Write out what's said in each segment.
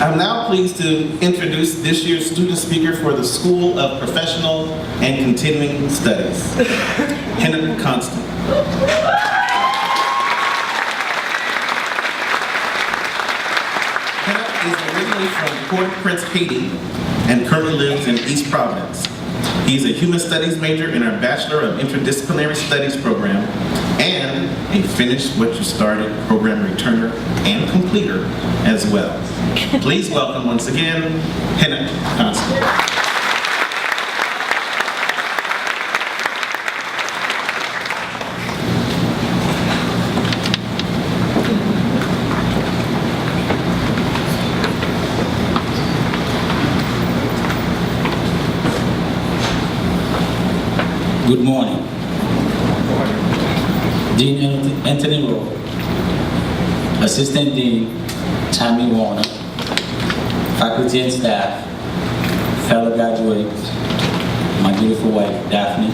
I'm now pleased to introduce this year's student speaker for the School of Professional and Continuing Studies, Henock Constant. Henock is originally from Port-au-Prince, Haiti, and currently lives in East Providence. He's a Human Studies major in our Bachelor of Interdisciplinary Studies program and a Finish What You Started program returner and completer as well. Please welcome once again, Henock Constant. Good morning. Dean Anthony Rowe, Assistant Dean Tammy Warner, faculty and staff, fellow graduates, my beautiful wife Daphne,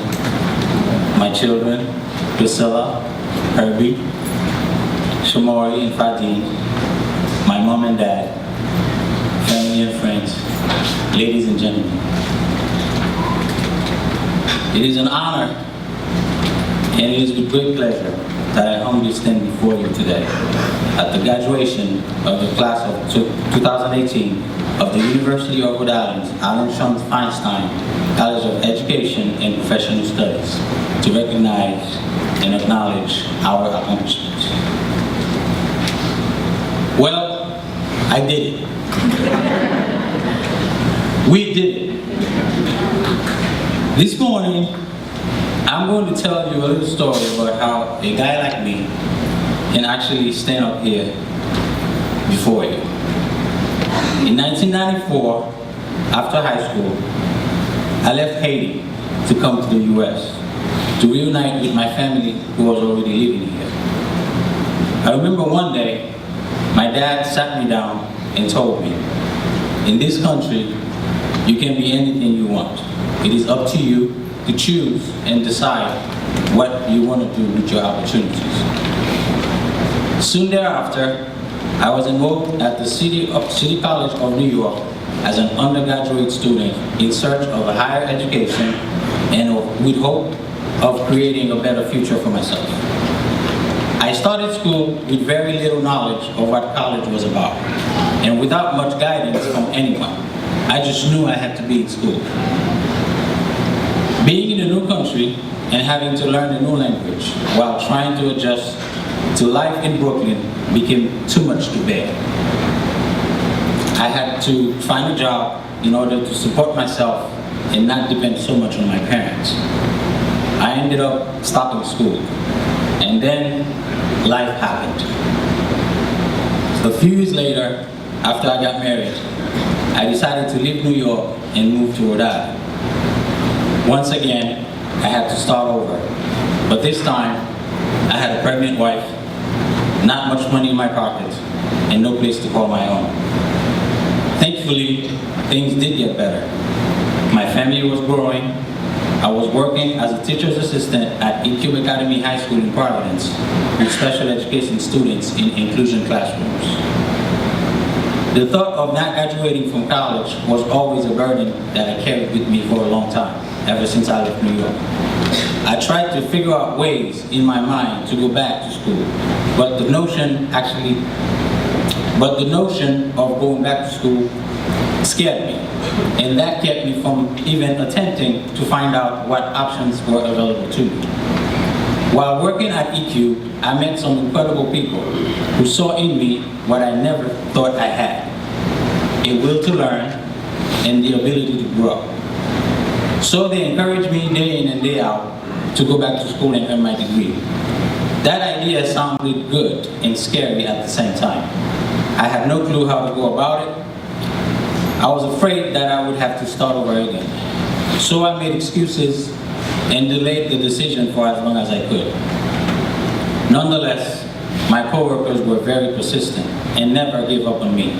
my children Priscilla, Herbie, Shamori and Fadine, my mom and dad, family and friends, ladies and gentlemen. It is an honor and it is with great pleasure that I humbly stand before you today at the graduation of the class of 2018 of the University of Rhode Island's Alan Shums Feinstein College of Education and Professional Studies to recognize and acknowledge our accomplishments. Well, I did it. We did it. This morning, I'm going to tell you a little story about how a guy like me can actually stand up here before you. In 1994, after high school, I left Haiti to come to the US to reunite with my family who was already living here. I remember one day, my dad sat me down and told me, in this country, you can be anything you want. It is up to you to choose and decide what you want to do with your opportunities. Soon thereafter, I was enrolled at the City College of New York as an undergraduate student in search of a higher education and with hope of creating a better future for myself. I started school with very little knowledge of what college was about, and without much guidance from anyone. I just knew I had to be in school. Being in a new country and having to learn a new language while trying to adjust to life in Brooklyn became too much to bear. I had to find a job in order to support myself and not depend so much on my parents. I ended up stopping school, and then life happened. A few years later, after I got married, I decided to leave New York and move to Rhode Island. Once again, I had to start over, but this time, I had a pregnant wife, not much money in my pocket, and no place to call my own. Thankfully, things did get better. My family was growing. I was working as a teacher's assistant at EQ Academy High School in Providence with special education students in inclusion classrooms. The thought of not graduating from college was always a burden that I carried with me for a long time, ever since I left New York. I tried to figure out ways in my mind to go back to school, but the notion of going back to school scared me, and that kept me from even attempting to find out what options were available to me. While working at EQ, I met some incredible people who saw in me what I never thought I had: a will to learn and the ability to grow. So they encouraged me day in and day out to go back to school and earn my degree. That idea sounded good and scary at the same time. I had no clue how to go about it. I was afraid that I would have to start over again. So I made excuses and delayed the decision for as long as I could. Nonetheless, my coworkers were very persistent and never gave up on me.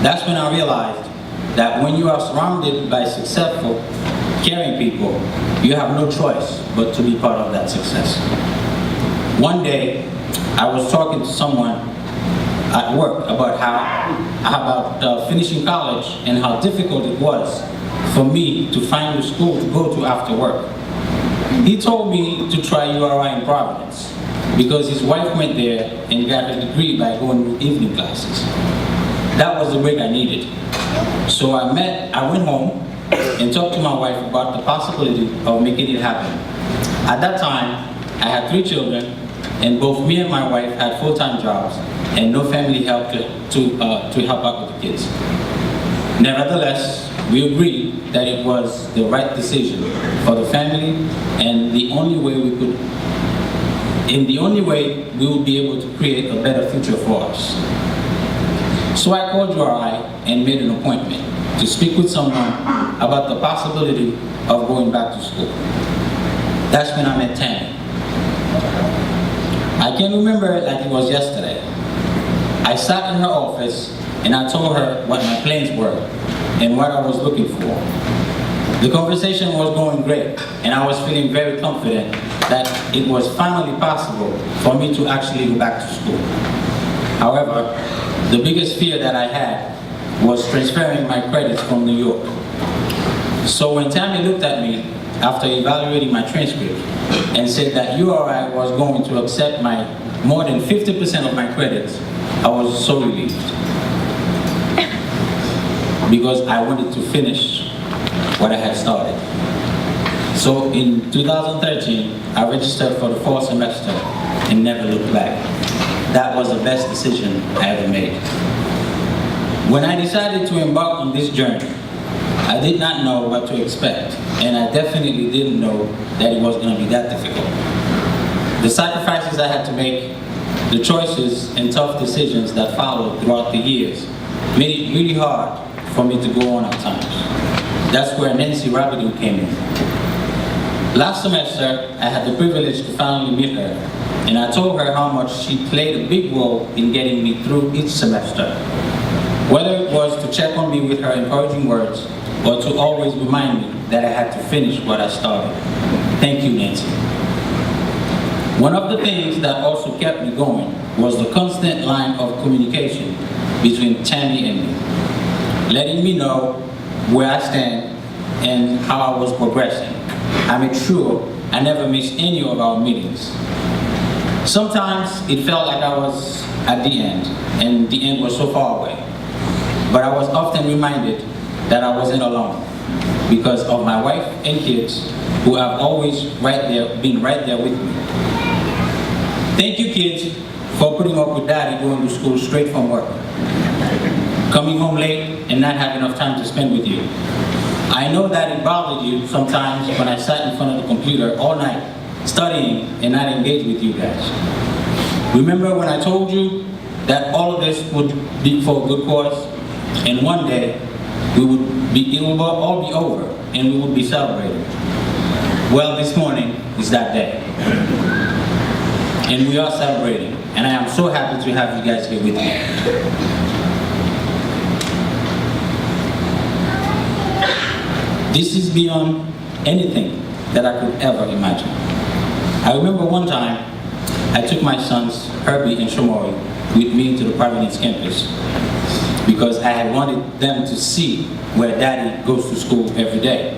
That's when I realized that when you are surrounded by successful, caring people, you have no choice but to be part of that success. One day, I was talking to someone at work about how about finishing college and how difficult it was for me to find a school to go to after work. He told me to try URI in Providence because his wife went there and got a degree by going to evening classes. That was the break I needed. So I went home and talked to my wife about the possibility of making it happen. At that time, I had 3 children, and both me and my wife had full-time jobs and no family help to help out with the kids. Nevertheless, we agreed that it was the right decision for the family, and the only way we would be able to create a better future for us. So I called URI and made an appointment to speak with someone about the possibility of going back to school. That's when I met Tammy. I can remember it like it was yesterday. I sat in her office and I told her what my plans were and what I was looking for. The conversation was going great, and I was feeling very confident that it was finally possible for me to actually go back to school. However, the biggest fear that I had was transferring my credits from New York. So when Tammy looked at me after evaluating my transcript and said that URI was going to accept my more than 50% of my credits, I was so relieved, because I wanted to finish what I had started. So in 2013, I registered for the fall semester and never looked back. That was the best decision I ever made. When I decided to embark on this journey, I did not know what to expect, and I definitely didn't know that it was going to be that difficult. The sacrifices I had to make, the choices and tough decisions that followed throughout the years made it really hard for me to go on at times. That's where Nancy Rabideau came in. Last semester, I had the privilege to finally meet her, and I told her how much she played a big role in getting me through each semester. Whether it was to check on me with her encouraging words, or to always remind me that I had to finish what I started. Thank you, Nancy. One of the things that also kept me going was the constant line of communication between Tammy and me, letting me know where I stand and how I was progressing. I made sure I never missed any of our meetings. Sometimes it felt like I was at the end, and the end was so far away. But I was often reminded that I wasn't alone, because of my wife and kids who have always been right there with me. Thank you, kids, for putting up with Daddy going to school straight from work, coming home late and not having enough time to spend with you. I know that it bothered you sometimes when I sat in front of the computer all night studying and not engage with you guys. Remember when I told you that all of this would be for a good cause, and one day it would all be over and we would be celebrating? Well, this morning is that day. And we are celebrating, and I am so happy to have you guys here with me. This is beyond anything that I could ever imagine. I remember one time, I took my sons, Herbie and Shamori, with me to the Providence campus because I had wanted them to see where Daddy goes to school every day.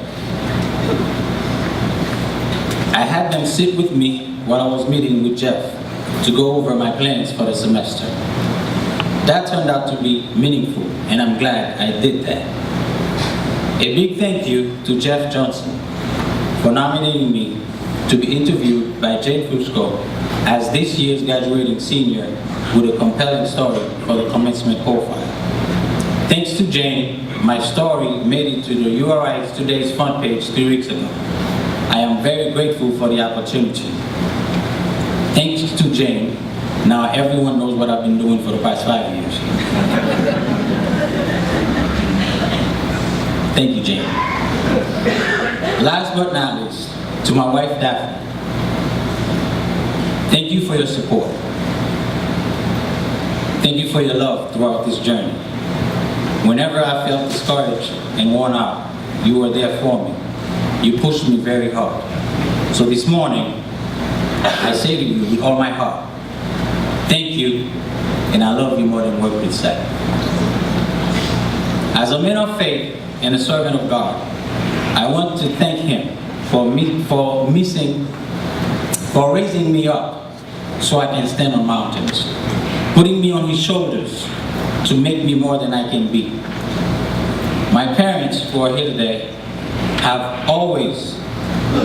I had them sit with me while I was meeting with Jeff to go over my plans for the semester. That turned out to be meaningful, and I'm glad I did that. A big thank you to Jeff Johnson for nominating me to be interviewed by Jane Fusco as this year's graduating senior with a compelling story for the commencement profile. Thanks to Jane, my story made it to the URI Today's front page 3 weeks ago. I am very grateful for the opportunity. Thanks to Jane, now everyone knows what I've been doing for the past 5 years. Thank you, Jane. Last but not least, to my wife, Daphne. Thank you for your support. Thank you for your love throughout this journey. Whenever I felt discouraged and worn out, you were there for me. You pushed me very hard. So this morning, I say to you with all my heart, thank you, and I love you more than words could say. As a man of faith and a servant of God, I want to thank him for raising me up so I can stand on mountains, putting me on his shoulders to make me more than I can be. My parents who are here today have always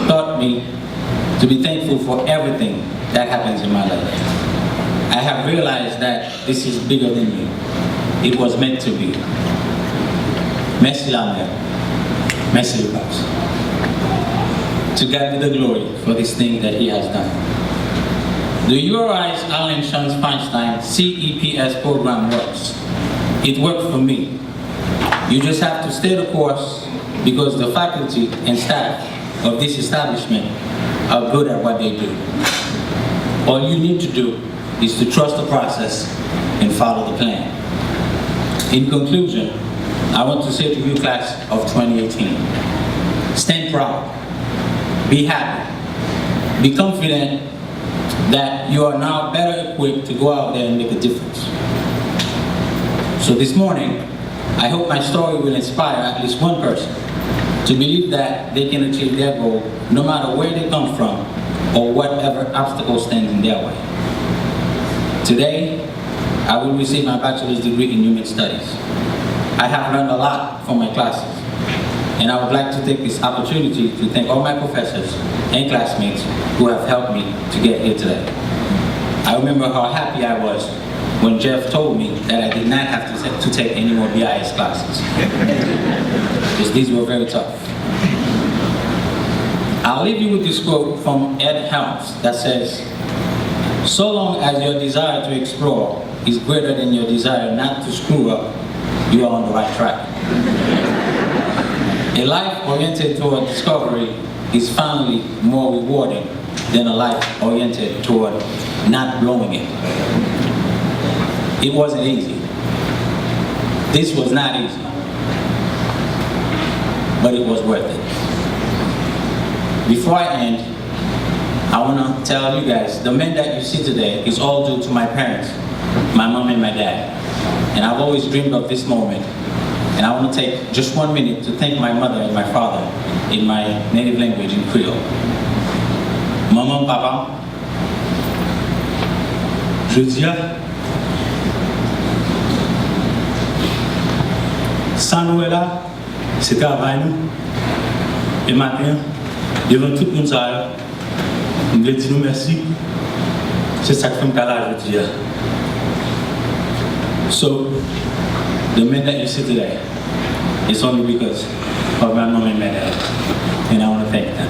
taught me to be thankful for everything that happens in my life. I have realized that this is bigger than me. It was meant to be. Merci la mère. Merci le Pape. To God be the glory for this thing that he has done. The URI's Allen Shans Feinstein CEPS program works. It worked for me. You just have to stay the course because the faculty and staff of this establishment are good at what they do. All you need to do is to trust the process and follow the plan. In conclusion, I want to say to you, class of 2018, stand proud, be happy, be confident that you are now better equipped to go out there and make a difference. So this morning, I hope my story will inspire at least one person to believe that they can achieve their goal no matter where they come from or whatever obstacle stands in their way. Today, I will receive my bachelor's degree in human studies. I have learned a lot from my classes, and I would like to take this opportunity to thank all my professors and classmates who have helped me to get here today. I remember how happy I was when Jeff told me that I did not have to take any more BIS classes, because these were very tough. I'll leave you with this quote from Ed Helms that says, "So long as your desire to explore is greater than your desire not to screw up, you are on the right track." A life oriented toward discovery is finally more rewarding than a life oriented toward not blowing it. It wasn't easy. This was not easy, but it was worth it. Before I end, I want to tell you guys, the man that you see today is all due to my parents, my mom and my dad. And I've always dreamed of this moment. And I want to take just 1 minute to thank my mother and my father in my native language in Creole. Maman, papa, je dis, sans nous là, c'est travail nous. Et maintenant, devant tout le monde, je veux dire nous merci. C'est ça que fait me là, je dis. So, the man that you see today is only because of my mom and my dad, and I want to thank them.